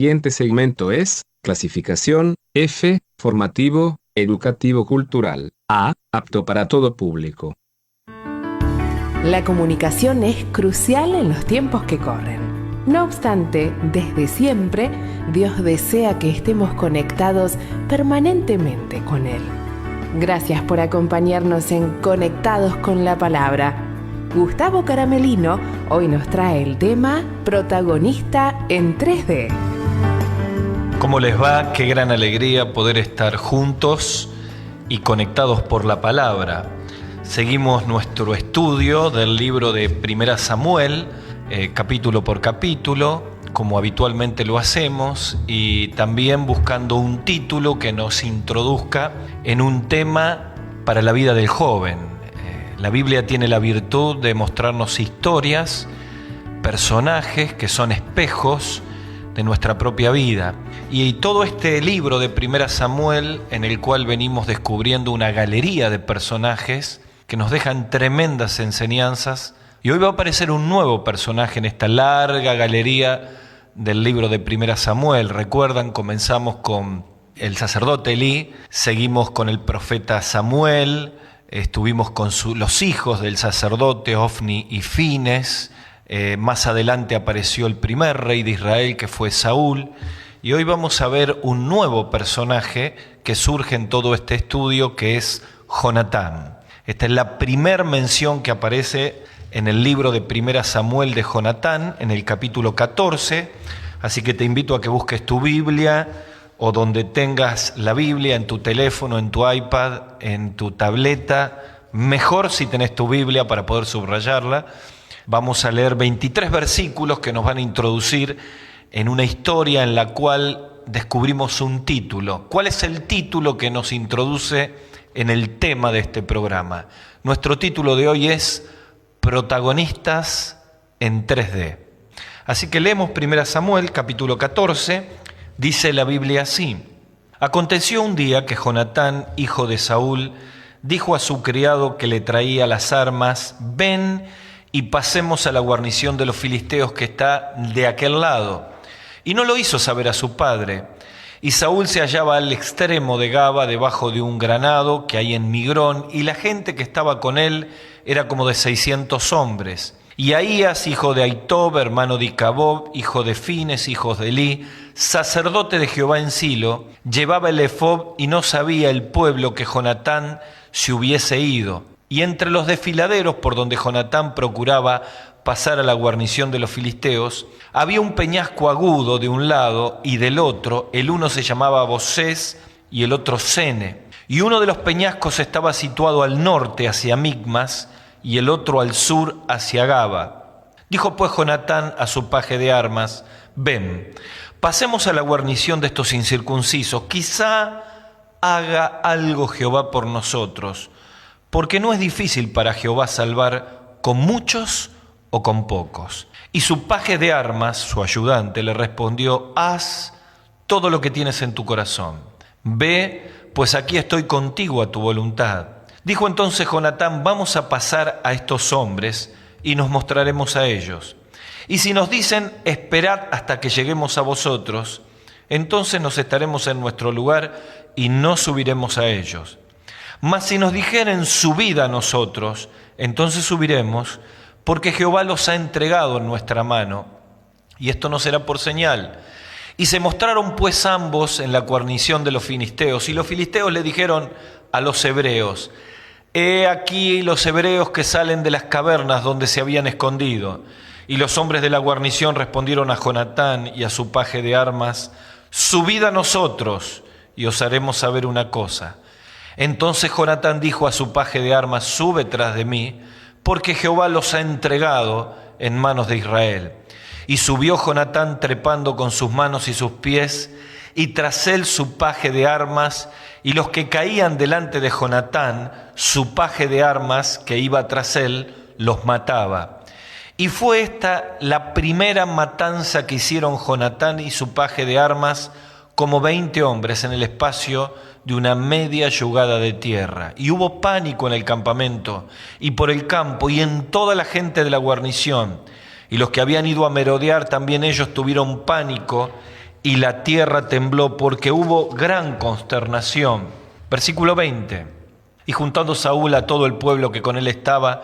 Siguiente segmento es clasificación F, formativo, educativo cultural. A, apto para todo público. La comunicación es crucial en los tiempos que corren. No obstante, desde siempre, Dios desea que estemos conectados permanentemente con Él. Gracias por acompañarnos en Conectados con la Palabra. Gustavo Caramelino hoy nos trae el tema Protagonista en 3D. ¿Cómo les va? Qué gran alegría poder estar juntos y conectados por la palabra. Seguimos nuestro estudio del libro de Primera Samuel, capítulo por capítulo, como habitualmente lo hacemos, y también buscando un título que nos introduzca en un tema para la vida del joven. La Biblia tiene la virtud de mostrarnos historias, personajes que son espejos de nuestra propia vida. Y todo este libro de Primera Samuel, en el cual venimos descubriendo una galería de personajes que nos dejan tremendas enseñanzas, y hoy va a aparecer un nuevo personaje en esta larga galería del libro de Primera Samuel. Recuerdan, comenzamos con el sacerdote Elí, seguimos con el profeta Samuel, estuvimos con los hijos del sacerdote Ofni y Fines, más adelante apareció el primer rey de Israel, que fue Saúl, y hoy vamos a ver un nuevo personaje que surge en todo este estudio, que es Jonatán. Esta es la primera mención que aparece en el libro de Primera Samuel de Jonatán, en el capítulo 14, así que te invito a que busques tu Biblia, o donde tengas la Biblia, en tu teléfono, en tu iPad, en tu tableta, mejor si tenés tu Biblia para poder subrayarla. Vamos a leer 23 versículos que nos van a introducir en una historia en la cual descubrimos un título. ¿Cuál es el título que nos introduce en el tema de este programa? Nuestro título de hoy es Protagonistas en 3D. Así que leemos 1 Samuel, capítulo 14, dice la Biblia así: Aconteció un día que Jonatán, hijo de Saúl, dijo a su criado que le traía las armas: ven y pasemos a la guarnición de los filisteos que está de aquel lado. Y no lo hizo saber a su padre. Y Saúl se hallaba al extremo de Gaba, debajo de un granado que hay en Migrón, y la gente que estaba con él era como de 600 hombres. Y Ahías, hijo de Ahitob, hermano de Icabob, hijo de Fines, hijos de Elí, sacerdote de Jehová en Silo, llevaba el efob, y no sabía el pueblo que Jonatán se hubiese ido. Y entre los desfiladeros por donde Jonatán procuraba pasar a la guarnición de los filisteos, había un peñasco agudo de un lado y del otro. El uno se llamaba Bosés y el otro Sene. Y uno de los peñascos estaba situado al norte hacia Micmas y el otro al sur hacia Gaba. Dijo pues Jonatán a su paje de armas: ven, pasemos a la guarnición de estos incircuncisos, quizá haga algo Jehová por nosotros, porque no es difícil para Jehová salvar con muchos o con pocos. Y su paje de armas, su ayudante, le respondió: haz todo lo que tienes en tu corazón. Ve, pues aquí estoy contigo a tu voluntad. Dijo entonces Jonatán: vamos a pasar a estos hombres y nos mostraremos a ellos. Y si nos dicen: esperad hasta que lleguemos a vosotros, entonces nos estaremos en nuestro lugar y no subiremos a ellos. Mas si nos dijeren: subid a nosotros, entonces subiremos, porque Jehová los ha entregado en nuestra mano, y esto no será por señal. Y se mostraron pues ambos en la guarnición de los filisteos, y los filisteos le dijeron a los hebreos: he aquí los hebreos que salen de las cavernas donde se habían escondido. Y los hombres de la guarnición respondieron a Jonatán y a su paje de armas: subid a nosotros, y os haremos saber una cosa. Entonces Jonatán dijo a su paje de armas: sube tras de mí, porque Jehová los ha entregado en manos de Israel. Y subió Jonatán trepando con sus manos y sus pies, y tras él su paje de armas, y los que caían delante de Jonatán, su paje de armas que iba tras él, los mataba. Y fue esta la primera matanza que hicieron Jonatán y su paje de armas, como 20 hombres en el espacio de una media yugada de tierra. Y hubo pánico en el campamento y por el campo y en toda la gente de la guarnición. Y los que habían ido a merodear, también ellos tuvieron pánico, y la tierra tembló porque hubo gran consternación. Versículo 20. Y juntando Saúl a todo el pueblo que con él estaba,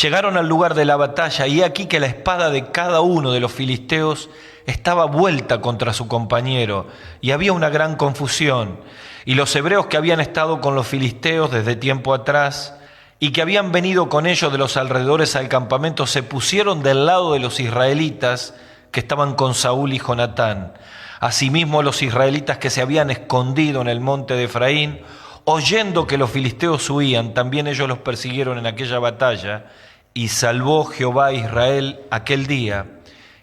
llegaron al lugar de la batalla, y he aquí que la espada de cada uno de los filisteos estaba vuelta contra su compañero, y había una gran confusión. Y los hebreos que habían estado con los filisteos desde tiempo atrás, y que habían venido con ellos de los alrededores al campamento, se pusieron del lado de los israelitas que estaban con Saúl y Jonatán. Asimismo, los israelitas que se habían escondido en el monte de Efraín, oyendo que los filisteos huían, también ellos los persiguieron en aquella batalla, y salvó Jehová a Israel aquel día,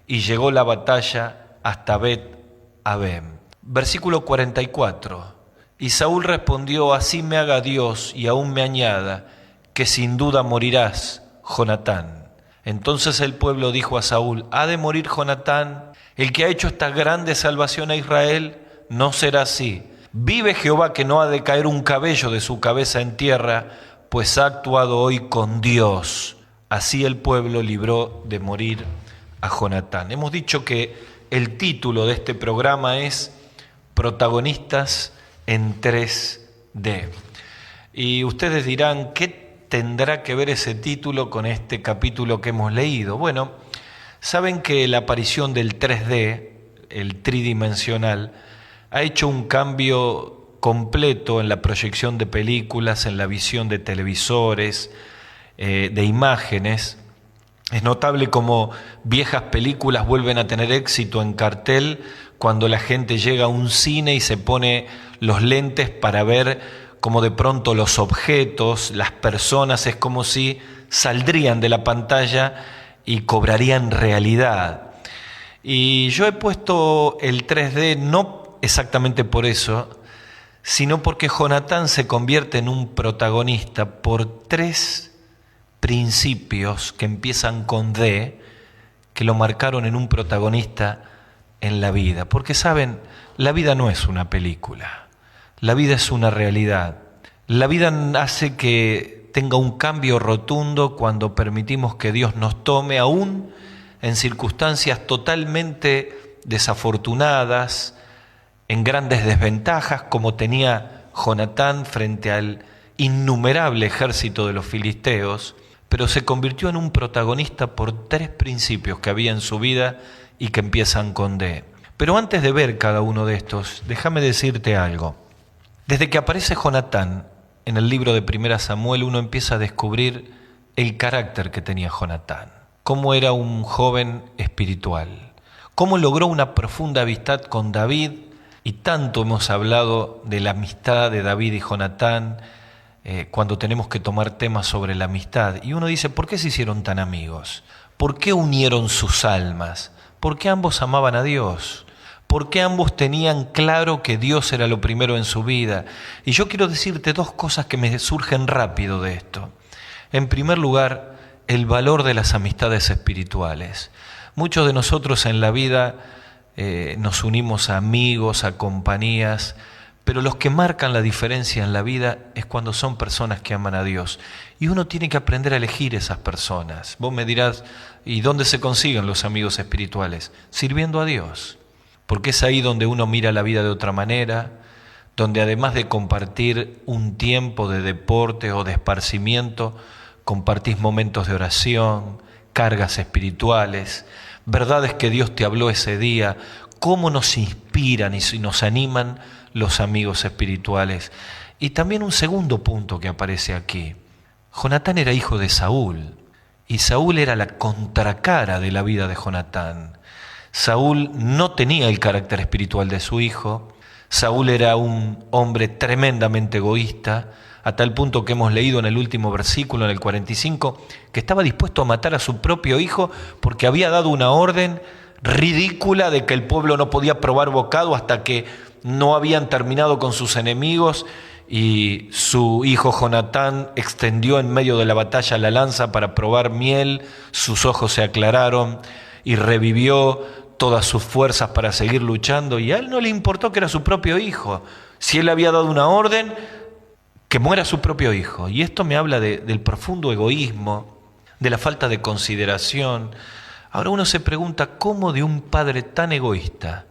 y llegó la batalla hasta Bet-Abem. Versículo 44. Y Saúl respondió: así me haga Dios y aún me añada, que sin duda morirás, Jonatán. Entonces el pueblo dijo a Saúl: ¿ha de morir Jonatán, el que ha hecho esta grande salvación a Israel? No será así. Vive Jehová, que no ha de caer un cabello de su cabeza en tierra, pues ha actuado hoy con Dios. Así el pueblo libró de morir a Jonatán. Hemos dicho que el título de este programa es Protagonistas en 3D. Y ustedes dirán, ¿qué tendrá que ver ese título con este capítulo que hemos leído? Bueno, saben que la aparición del 3D, el tridimensional, ha hecho un cambio completo en la proyección de películas, en la visión de televisores, de imágenes. Es notable cómo viejas películas vuelven a tener éxito en cartel cuando la gente llega a un cine y se pone los lentes para ver cómo de pronto los objetos, las personas, es como si saldrían de la pantalla y cobrarían realidad. Y yo he puesto el 3D no exactamente por eso, sino porque Jonatán se convierte en un protagonista por tres principios que empiezan con D, que lo marcaron en un protagonista en la vida. Porque saben, la vida no es una película, la vida es una realidad. La vida hace que tenga un cambio rotundo cuando permitimos que Dios nos tome, aún en circunstancias totalmente desafortunadas, en grandes desventajas, como tenía Jonatán frente al innumerable ejército de los filisteos, pero se convirtió en un protagonista por tres principios que había en su vida y que empiezan con D. Pero antes de ver cada uno de estos, déjame decirte algo. Desde que aparece Jonatán en el libro de 1 Samuel, uno empieza a descubrir el carácter que tenía Jonatán, cómo era un joven espiritual, cómo logró una profunda amistad con David, y tanto hemos hablado de la amistad de David y Jonatán, cuando tenemos que tomar temas sobre la amistad. Y uno dice, ¿por qué se hicieron tan amigos? ¿Por qué unieron sus almas? ¿Por qué ambos amaban a Dios? ¿Por qué ambos tenían claro que Dios era lo primero en su vida? Y yo quiero decirte dos cosas que me surgen rápido de esto. En primer lugar, el valor de las amistades espirituales. Muchos de nosotros en la vida nos unimos a amigos, a compañías, pero los que marcan la diferencia en la vida es cuando son personas que aman a Dios. Y uno tiene que aprender a elegir esas personas. Vos me dirás, ¿y dónde se consiguen los amigos espirituales? Sirviendo a Dios. Porque es ahí donde uno mira la vida de otra manera, donde además de compartir un tiempo de deporte o de esparcimiento, compartís momentos de oración, cargas espirituales, verdades que Dios te habló ese día, cómo nos inspiran y nos animan los amigos espirituales. Y también un segundo punto que aparece aquí. Jonatán era hijo de Saúl, y Saúl era la contracara de la vida de Jonatán. Saúl no tenía el carácter espiritual de su hijo. Saúl era un hombre tremendamente egoísta, a tal punto que hemos leído en el último versículo, en el 45, que estaba dispuesto a matar a su propio hijo porque había dado una orden ridícula de que el pueblo no podía probar bocado hasta que no habían terminado con sus enemigos, y su hijo Jonatán extendió en medio de la batalla la lanza para probar miel, sus ojos se aclararon y revivió todas sus fuerzas para seguir luchando, y a él no le importó que era su propio hijo. Si él había dado una orden, que muera su propio hijo. Y esto me habla del profundo egoísmo, de la falta de consideración. Ahora uno se pregunta, ¿cómo de un padre tan egoísta,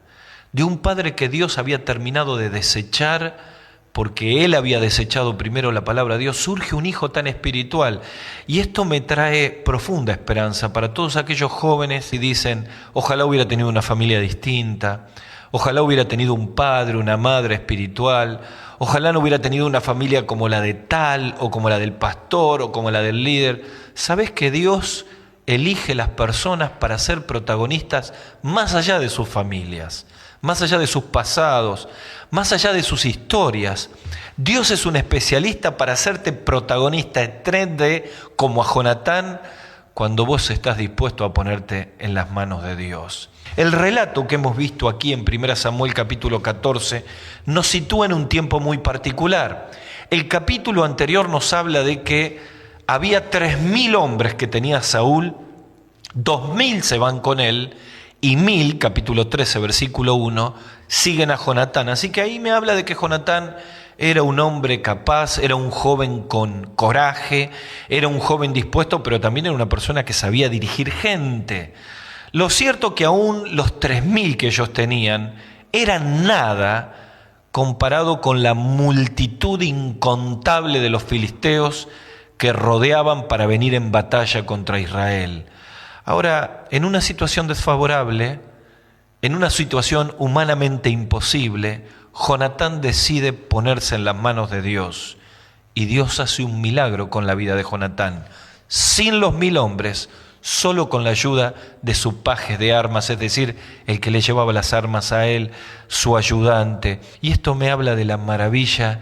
de un padre que Dios había terminado de desechar, porque él había desechado primero la palabra de Dios, surge un hijo tan espiritual. Y esto me trae profunda esperanza para todos aquellos jóvenes que dicen, ojalá hubiera tenido una familia distinta, ojalá hubiera tenido un padre, una madre espiritual, ojalá no hubiera tenido una familia como la de tal, o como la del pastor, o como la del líder. ¿Sabes que Dios elige las personas para ser protagonistas más allá de sus familias, más allá de sus pasados, más allá de sus historias? Dios es un especialista para hacerte protagonista en 3D, como a Jonatán, cuando vos estás dispuesto a ponerte en las manos de Dios. El relato que hemos visto aquí en 1 Samuel capítulo 14 nos sitúa en un tiempo muy particular. El capítulo anterior nos habla de que había 3.000 hombres que tenía Saúl, 2.000 se van con él, y 1.000, capítulo 13, versículo 1, siguen a Jonatán. Así que ahí me habla de que Jonatán era un hombre capaz, era un joven con coraje, era un joven dispuesto, pero también era una persona que sabía dirigir gente. Lo cierto que aún los 3.000 que ellos tenían eran nada comparado con la multitud incontable de los filisteos que rodeaban para venir en batalla contra Israel. Ahora, en una situación desfavorable, en una situación humanamente imposible, Jonatán decide ponerse en las manos de Dios. Y Dios hace un milagro con la vida de Jonatán. Sin los 1.000 hombres, solo con la ayuda de su paje de armas, es decir, el que le llevaba las armas a él, su ayudante. Y esto me habla de la maravilla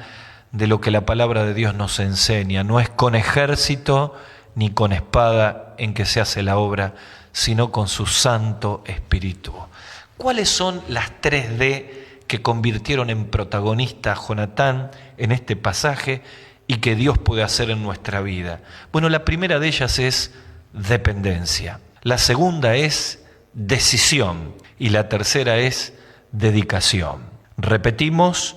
de lo que la palabra de Dios nos enseña. No es con ejército ni con espada en que se hace la obra, sino con su Santo Espíritu. ¿Cuáles son las 3D que convirtieron en protagonista a Jonatán en este pasaje y que Dios puede hacer en nuestra vida? Bueno, la primera de ellas es dependencia, la segunda es decisión y la tercera es dedicación. Repetimos: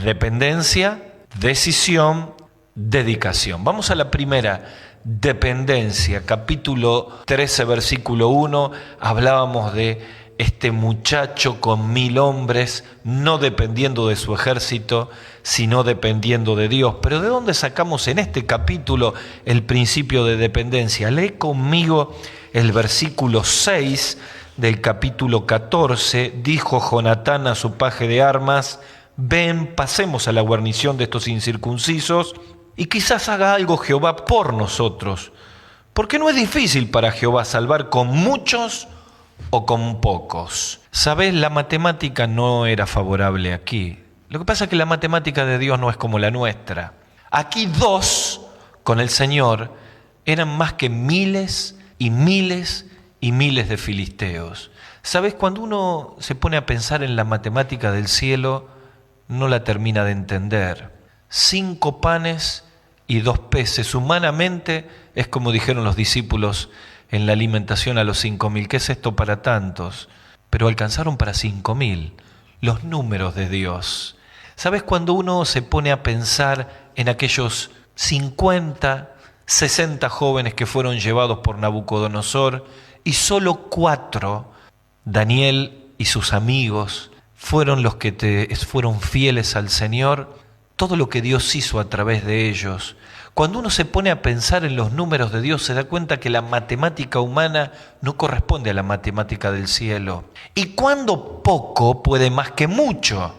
dependencia, decisión, dedicación. Vamos a la primera, dependencia. Capítulo 13, versículo 1, hablábamos de este muchacho con 1.000 hombres, no dependiendo de su ejército, sino dependiendo de Dios. Pero ¿de dónde sacamos en este capítulo el principio de dependencia? Lee conmigo el versículo 6 del capítulo 14. Dijo Jonatán a su paje de armas: ven, pasemos a la guarnición de estos incircuncisos, y quizás haga algo Jehová por nosotros, porque no es difícil para Jehová salvar con muchos o con pocos. ¿Sabes? La matemática no era favorable aquí. Lo que pasa es que la matemática de Dios no es como la nuestra. Aquí 2 con el Señor eran más que miles y miles y miles de filisteos. ¿Sabes? Cuando uno se pone a pensar en la matemática del cielo, no la termina de entender. 5 panes y 2 peces. Humanamente es como dijeron los discípulos en la alimentación a los 5.000. ¿Qué es esto para tantos? Pero alcanzaron para 5.000. Los números de Dios. ¿Sabes? Cuando uno se pone a pensar en aquellos 50, 60 jóvenes que fueron llevados por Nabucodonosor y solo 4, Daniel y sus amigos, fueron los que fueron fieles al Señor, todo lo que Dios hizo a través de ellos. Cuando uno se pone a pensar en los números de Dios, se da cuenta que la matemática humana no corresponde a la matemática del cielo. Y cuando poco puede más que mucho.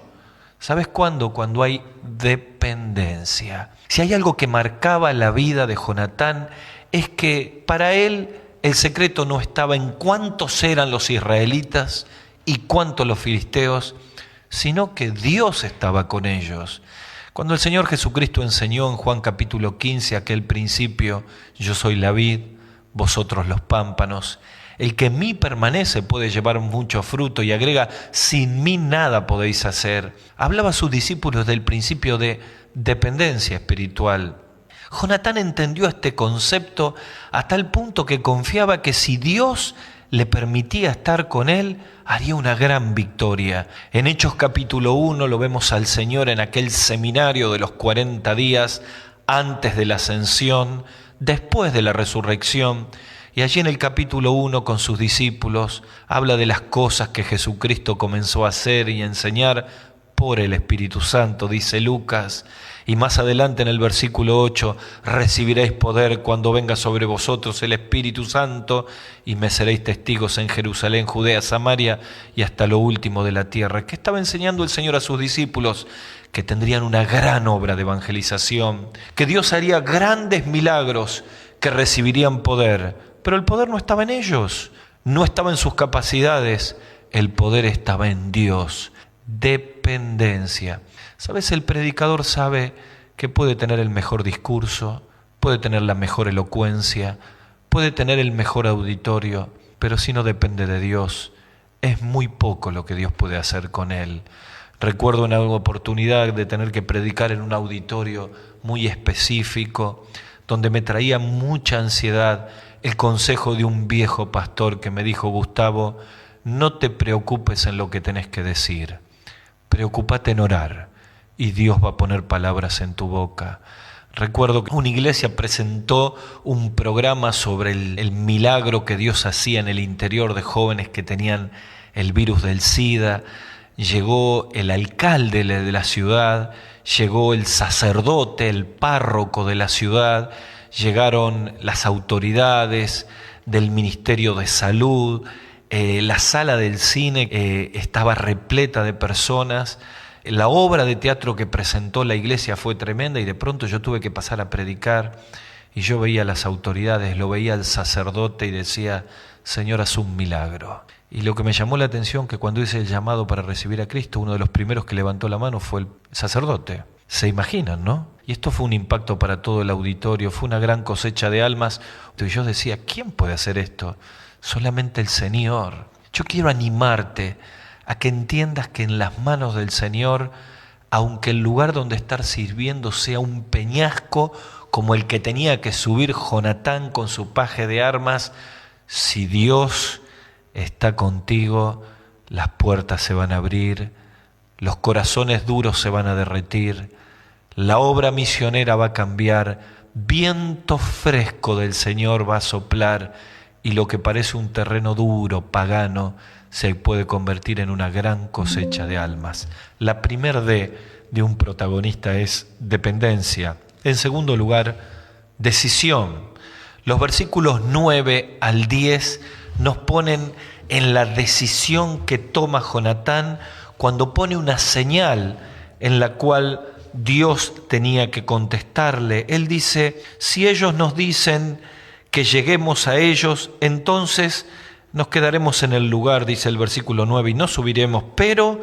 ¿Sabes cuándo? Cuando hay dependencia. Si hay algo que marcaba la vida de Jonatán, es que para él el secreto no estaba en cuántos eran los israelitas y cuántos los filisteos, sino que Dios estaba con ellos. Cuando el Señor Jesucristo enseñó en Juan capítulo 15 aquel principio: yo soy la vid, vosotros los pámpanos, el que en mí permanece puede llevar mucho fruto, y agrega: sin mí nada podéis hacer. Hablaba a sus discípulos del principio de dependencia espiritual. Jonatán entendió este concepto a tal punto que confiaba que si Dios le permitía estar con él, haría una gran victoria. En Hechos capítulo 1 lo vemos al Señor en aquel seminario de los 40 días antes de la ascensión, después de la resurrección, Y allí en el capítulo 1 con sus discípulos habla de las cosas que Jesucristo comenzó a hacer y a enseñar por el Espíritu Santo, dice Lucas. Y más adelante en el versículo 8, recibiréis poder cuando venga sobre vosotros el Espíritu Santo y me seréis testigos en Jerusalén, Judea, Samaria y hasta lo último de la tierra. ¿Qué estaba enseñando el Señor a sus discípulos? Que tendrían una gran obra de evangelización, que Dios haría grandes milagros, que recibirían poder. Pero el poder no estaba en ellos, no estaba en sus capacidades, el poder estaba en Dios. Dependencia. ¿Sabes? El predicador sabe que puede tener el mejor discurso, puede tener la mejor elocuencia, puede tener el mejor auditorio, pero si no depende de Dios, es muy poco lo que Dios puede hacer con él. Recuerdo una oportunidad de tener que predicar en un auditorio muy específico, donde me traía mucha ansiedad el consejo de un viejo pastor que me dijo: Gustavo, no te preocupes en lo que tenés que decir, preocúpate en orar y Dios va a poner palabras en tu boca. Recuerdo que una iglesia presentó un programa sobre el milagro que Dios hacía en el interior de jóvenes que tenían el virus del SIDA. Llegó el alcalde de la ciudad, llegó el sacerdote, el párroco de la ciudad, llegaron las autoridades del Ministerio de Salud, la sala del cine estaba repleta de personas. La obra de teatro que presentó la iglesia fue tremenda y de pronto yo tuve que pasar a predicar y yo veía a las autoridades, lo veía al sacerdote y decía: Señor, haz un milagro. Y lo que me llamó la atención, que cuando hice el llamado para recibir a Cristo, uno de los primeros que levantó la mano fue el sacerdote. Se imaginan, ¿no? Y esto fue un impacto para todo el auditorio, fue una gran cosecha de almas. Y yo decía: ¿quién puede hacer esto? Solamente el Señor. Yo quiero animarte a que entiendas que en las manos del Señor, aunque el lugar donde estar sirviendo sea un peñasco como el que tenía que subir Jonatán con su paje de armas, si Dios está contigo, las puertas se van a abrir, los corazones duros se van a derretir, la obra misionera va a cambiar, viento fresco del Señor va a soplar y lo que parece un terreno duro, pagano, se puede convertir en una gran cosecha de almas. La primer D de un protagonista es dependencia. En segundo lugar, decisión. Los versículos 9 al 10 nos ponen en la decisión que toma Jonatán cuando pone una señal en la cual Dios tenía que contestarle. Él dice: si ellos nos dicen que lleguemos a ellos, entonces nos quedaremos en el lugar, dice el versículo 9, y no subiremos. Pero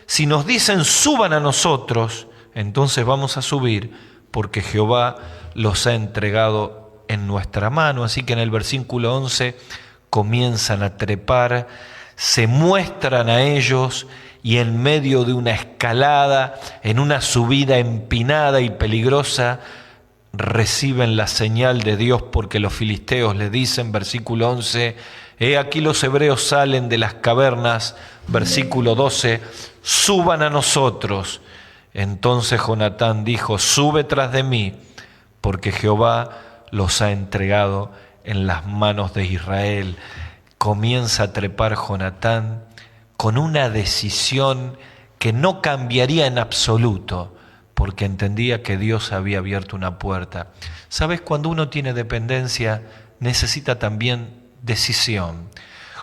si nos dicen: suban a nosotros, entonces vamos a subir, porque Jehová los ha entregado en nuestra mano. Así que en el versículo 11 comienzan a trepar, se muestran a ellos y en medio de una escalada, en una subida empinada y peligrosa, reciben la señal de Dios, porque los filisteos le dicen, versículo 11, he aquí los hebreos salen de las cavernas, versículo 12, suban a nosotros. Entonces Jonatán dijo: sube tras de mí, porque Jehová los ha entregado en las manos de Israel. Comienza a trepar Jonatán con una decisión que no cambiaría en absoluto, porque entendía que Dios había abierto una puerta. ¿Sabes? Cuando uno tiene dependencia, necesita también decisión.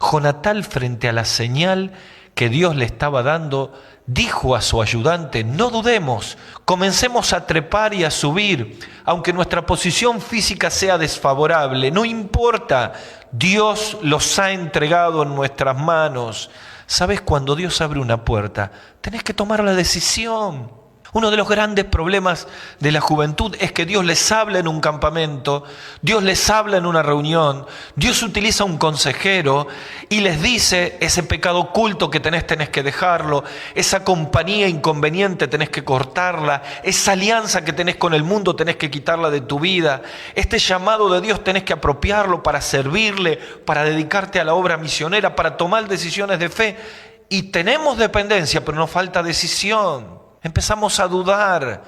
Jonatán, frente a la señal que Dios le estaba dando, dijo a su ayudante: no dudemos, comencemos a trepar y a subir, aunque nuestra posición física sea desfavorable, no importa, Dios los ha entregado en nuestras manos. ¿Sabes? Cuando Dios abre una puerta, tenés que tomar la decisión. Uno de los grandes problemas de la juventud es que Dios les habla en un campamento, Dios les habla en una reunión, Dios utiliza un consejero y les dice: ese pecado oculto que tenés que dejarlo, esa compañía inconveniente tenés que cortarla, esa alianza que tenés con el mundo tenés que quitarla de tu vida, este llamado de Dios tenés que apropiarlo para servirle, para dedicarte a la obra misionera, para tomar decisiones de fe. Y tenemos dependencia, pero nos falta decisión. Empezamos a dudar.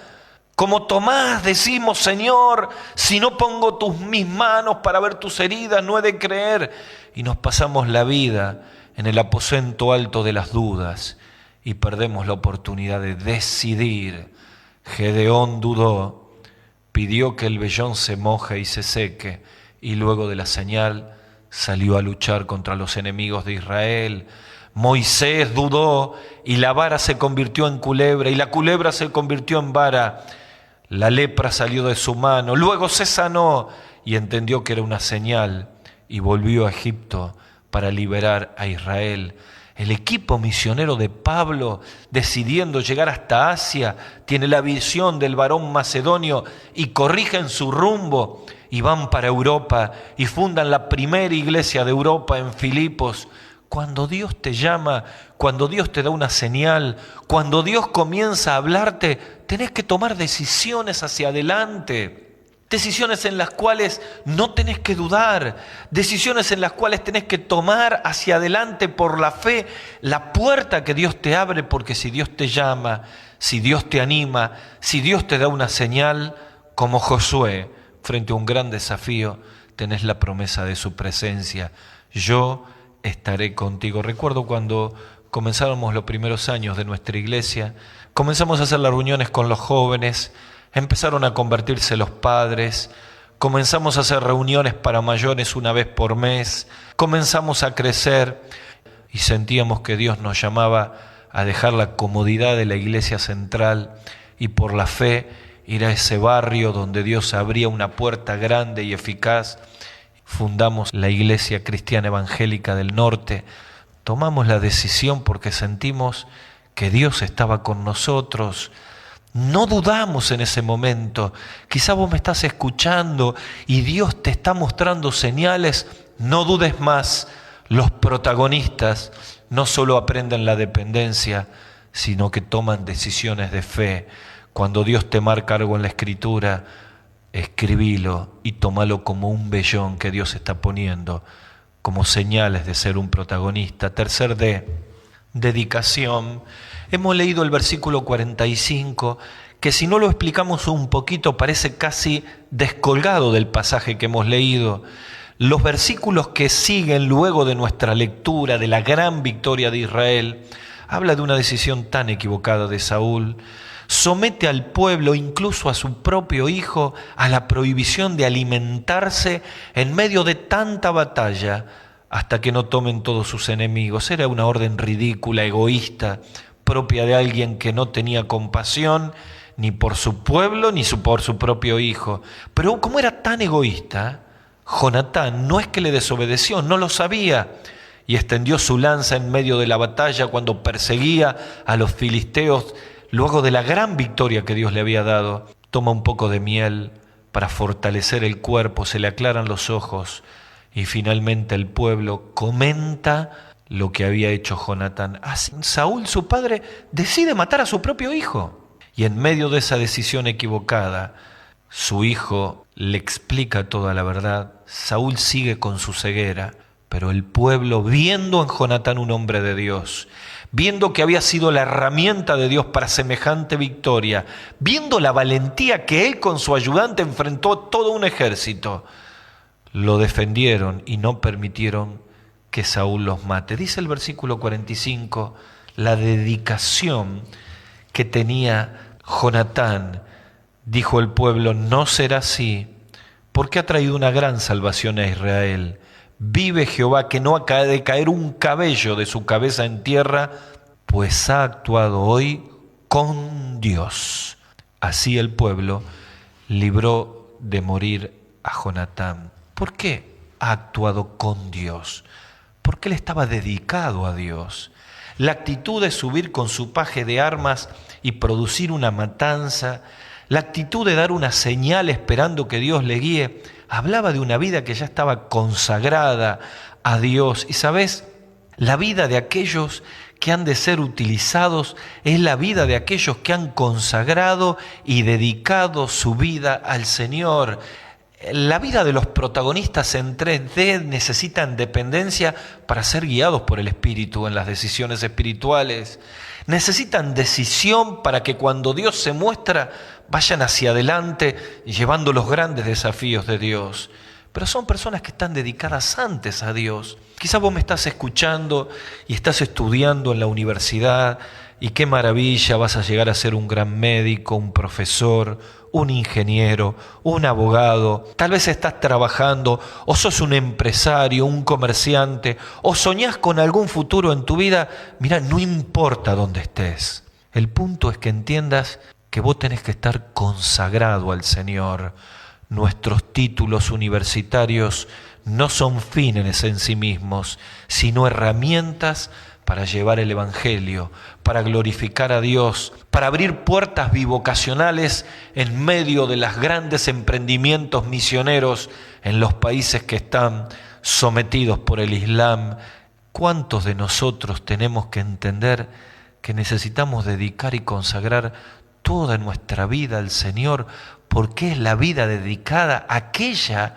Como Tomás decimos, Señor, si no pongo mis manos para ver tus heridas, no he de creer. Y nos pasamos la vida en el aposento alto de las dudas y perdemos la oportunidad de decidir. Gedeón dudó, pidió que el vellón se moje y se seque, y luego de la señal salió a luchar contra los enemigos de Israel. Moisés dudó y la vara se convirtió en culebra y la culebra se convirtió en vara. La lepra salió de su mano, luego se sanó y entendió que era una señal y volvió a Egipto para liberar a Israel. El equipo misionero de Pablo, decidiendo llegar hasta Asia, tiene la visión del varón macedonio y corrigen su rumbo y van para Europa y fundan la primera iglesia de Europa en Filipos. Cuando Dios te llama, cuando Dios te da una señal, cuando Dios comienza a hablarte, tenés que tomar decisiones hacia adelante. Decisiones en las cuales no tenés que dudar, decisiones en las cuales tenés que tomar hacia adelante por la fe la puerta que Dios te abre, porque si Dios te llama, si Dios te anima, si Dios te da una señal, como Josué, frente a un gran desafío, tenés la promesa de su presencia. Yo estaré contigo. Recuerdo cuando comenzábamos los primeros años de nuestra iglesia, comenzamos a hacer las reuniones con los jóvenes, empezaron a convertirse los padres, comenzamos a hacer reuniones para mayores una vez por mes, comenzamos a crecer y sentíamos que Dios nos llamaba a dejar la comodidad de la iglesia central y por la fe ir a ese barrio donde Dios abría una puerta grande y eficaz. Fundamos la Iglesia Cristiana Evangélica del Norte. Tomamos la decisión porque sentimos que Dios estaba con nosotros. No dudamos en ese momento. Quizá vos me estás escuchando y Dios te está mostrando señales. No dudes más. Los protagonistas no solo aprenden la dependencia, sino que toman decisiones de fe. Cuando Dios te marca algo en la Escritura, escribilo y tómalo como un vellón que Dios está poniendo, como señales de ser un protagonista. Tercer D, dedicación. Hemos leído el versículo 45, que si no lo explicamos un poquito parece casi descolgado del pasaje que hemos leído. Los versículos que siguen luego de nuestra lectura de la gran victoria de Israel, habla de una decisión tan equivocada de Saúl. Somete al pueblo, incluso a su propio hijo, a la prohibición de alimentarse en medio de tanta batalla hasta que no tomen todos sus enemigos. Era una orden ridícula, egoísta, propia de alguien que no tenía compasión ni por su pueblo ni por su propio hijo. Pero como era tan egoísta, Jonatán no es que le desobedeció, no lo sabía y extendió su lanza en medio de la batalla cuando perseguía a los filisteos. Luego de la gran victoria que Dios le había dado, toma un poco de miel para fortalecer el cuerpo, se le aclaran los ojos y finalmente el pueblo comenta lo que había hecho Jonatán. Así, Saúl, su padre, decide matar a su propio hijo. Y en medio de esa decisión equivocada, su hijo le explica toda la verdad. Saúl sigue con su ceguera, pero el pueblo, viendo en Jonatán un hombre de Dios, viendo que había sido la herramienta de Dios para semejante victoria, viendo la valentía que él con su ayudante enfrentó todo un ejército, lo defendieron y no permitieron que Saúl los mate. Dice el versículo 45, la dedicación que tenía Jonatán. Dijo el pueblo, no será así, porque ha traído una gran salvación a Israel. Vive Jehová, que no ha de caer un cabello de su cabeza en tierra, pues ha actuado hoy con Dios. Así el pueblo libró de morir a Jonatán. ¿Por qué ha actuado con Dios? Porque él estaba dedicado a Dios. La actitud de subir con su paje de armas y producir una matanza, la actitud de dar una señal esperando que Dios le guíe, hablaba de una vida que ya estaba consagrada a Dios. Y ¿sabes? La vida de aquellos que han de ser utilizados es la vida de aquellos que han consagrado y dedicado su vida al Señor. La vida de los protagonistas en 3D necesitan dependencia para ser guiados por el Espíritu en las decisiones espirituales. Necesitan decisión para que cuando Dios se muestra vayan hacia adelante llevando los grandes desafíos de Dios. Pero son personas que están dedicadas antes a Dios. Quizás vos me estás escuchando y estás estudiando en la universidad y qué maravilla, vas a llegar a ser un gran médico, un profesor, un ingeniero, un abogado. Tal vez estás trabajando o sos un empresario, un comerciante o soñás con algún futuro en tu vida. Mira, no importa dónde estés. El punto es que entiendas que vos tenés que estar consagrado al Señor. Nuestros títulos universitarios no son fines en sí mismos, sino herramientas para llevar el Evangelio, para glorificar a Dios, para abrir puertas bivocacionales en medio de los grandes emprendimientos misioneros en los países que están sometidos por el Islam. ¿Cuántos de nosotros tenemos que entender que necesitamos dedicar y consagrar toda nuestra vida al Señor, porque es la vida dedicada a aquella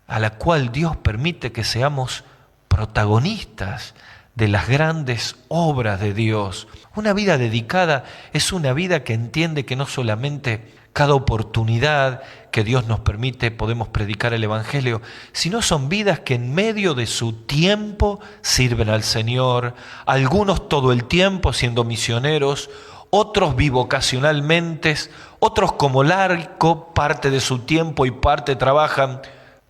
a la cual Dios permite que seamos protagonistas de las grandes obras de Dios? Una vida dedicada es una vida que entiende que no solamente cada oportunidad que Dios nos permite podemos predicar el Evangelio, sino son vidas que en medio de su tiempo sirven al Señor, algunos todo el tiempo siendo misioneros, otros bivocacionalmente, otros como laico, parte de su tiempo y parte trabajan.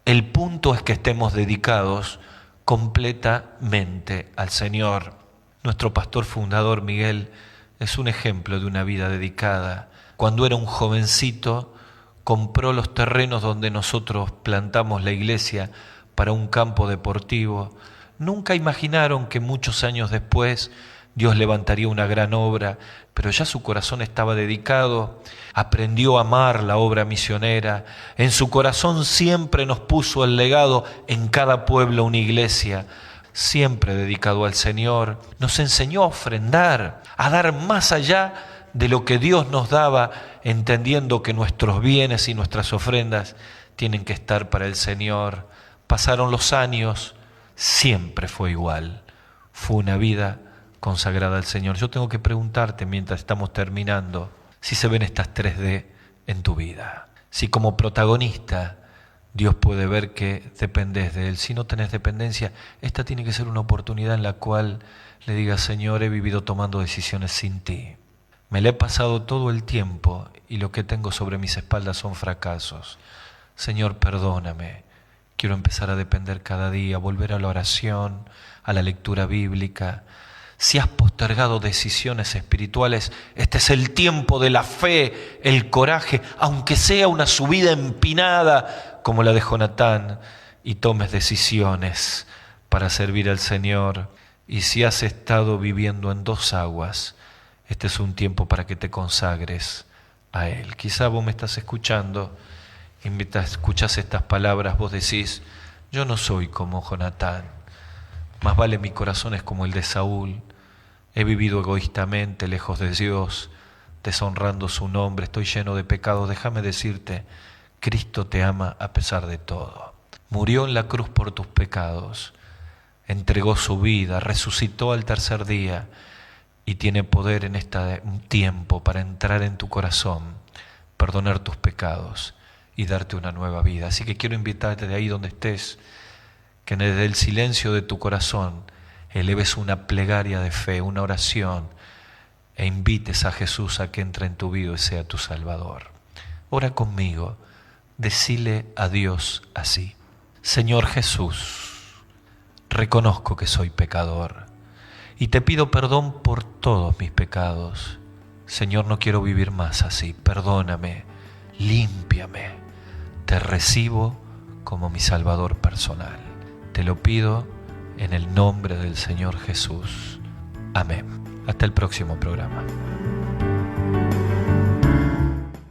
El punto es que estemos dedicados completamente al Señor. Nuestro pastor fundador Miguel es un ejemplo de una vida dedicada. Cuando era un jovencito, compró los terrenos donde nosotros plantamos la iglesia para un campo deportivo. Nunca imaginaron que muchos años después Dios levantaría una gran obra, pero ya su corazón estaba dedicado, aprendió a amar la obra misionera, en su corazón siempre nos puso el legado, en cada pueblo una iglesia, siempre dedicado al Señor, nos enseñó a ofrendar, a dar más allá de lo que Dios nos daba, entendiendo que nuestros bienes y nuestras ofrendas tienen que estar para el Señor. Pasaron los años, siempre fue igual, fue una vida consagrada al Señor. Yo tengo que preguntarte mientras estamos terminando si se ven estas 3D en tu vida. Si como protagonista Dios puede ver que dependés de Él. Si no tenés dependencia, esta tiene que ser una oportunidad en la cual le digas: Señor, he vivido tomando decisiones sin ti. Me la he pasado todo el tiempo y lo que tengo sobre mis espaldas son fracasos. Señor, perdóname. Quiero empezar a depender cada día, volver a la oración, a la lectura bíblica. Si has postergado decisiones espirituales, este es el tiempo de la fe, el coraje, aunque sea una subida empinada como la de Jonatán, y tomes decisiones para servir al Señor. Y si has estado viviendo en dos aguas, este es un tiempo para que te consagres a Él. Quizá vos me estás escuchando y mientras escuchás estas palabras vos decís: yo no soy como Jonatán, más vale mi corazón es como el de Saúl. He vivido egoístamente, lejos de Dios, deshonrando su nombre, estoy lleno de pecados. Déjame decirte, Cristo te ama a pesar de todo. Murió en la cruz por tus pecados, entregó su vida, resucitó al tercer día y tiene poder en este tiempo para entrar en tu corazón, perdonar tus pecados y darte una nueva vida. Así que quiero invitarte de ahí donde estés, que desde el silencio de tu corazón eleves una plegaria de fe, una oración, e invites a Jesús a que entre en tu vida y sea tu Salvador. Ora conmigo, decile a Dios así: Señor Jesús, reconozco que soy pecador y te pido perdón por todos mis pecados. Señor, no quiero vivir más así, perdóname, límpiame, te recibo como mi Salvador personal. Te lo pido en el nombre del Señor Jesús. Amén. Hasta el próximo programa.